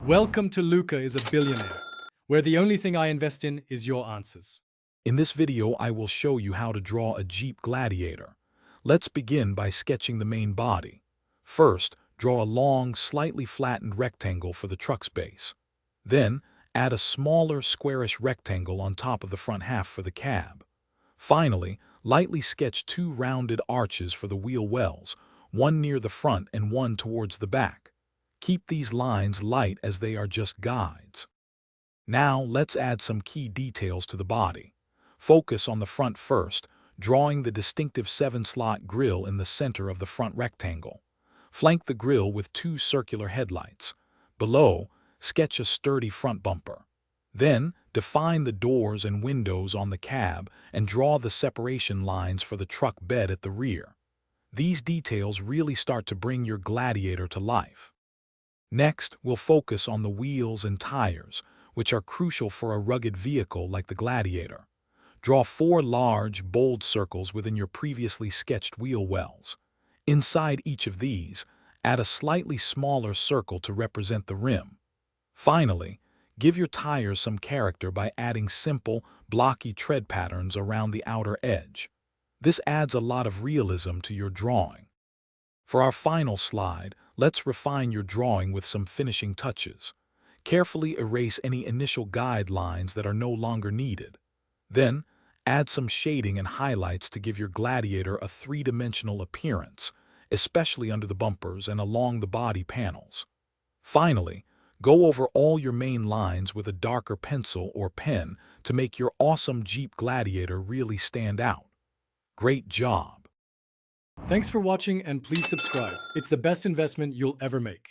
Welcome to Luca is a Billionaire, where the only thing I invest in is your answers. In this video, I will show you how to draw a Jeep Gladiator. Let's begin by sketching the main body. First, draw a long, slightly flattened rectangle for the truck's base. Then, add a smaller, squarish rectangle on top of the front half for the cab. Finally, lightly sketch two rounded arches for the wheel wells, one near the front and one towards the back. Keep these lines light as they are just guides. Now, let's add some key details to the body. Focus on the front first, drawing the distinctive 7-slot grille in the center of the front rectangle. Flank the grille with two circular headlights. Below, sketch a sturdy front bumper. Then, define the doors and windows on the cab and draw the separation lines for the truck bed at the rear. These details really start to bring your Gladiator to life. Next, we'll focus on the wheels and tires, which are crucial for a rugged vehicle like the Gladiator. Draw 4 large, bold circles within your previously sketched wheel wells. Inside each of these, add a slightly smaller circle to represent the rim. Finally, give your tires some character by adding simple, blocky tread patterns around the outer edge. This adds a lot of realism to your drawing. For our final slide, let's refine your drawing with some finishing touches. Carefully erase any initial guidelines that are no longer needed. Then, add some shading and highlights to give your Gladiator a three-dimensional appearance, especially under the bumpers and along the body panels. Finally, go over all your main lines with a darker pencil or pen to make your awesome Jeep Gladiator really stand out. Great job! Thanks for watching and please subscribe. It's the best investment you'll ever make.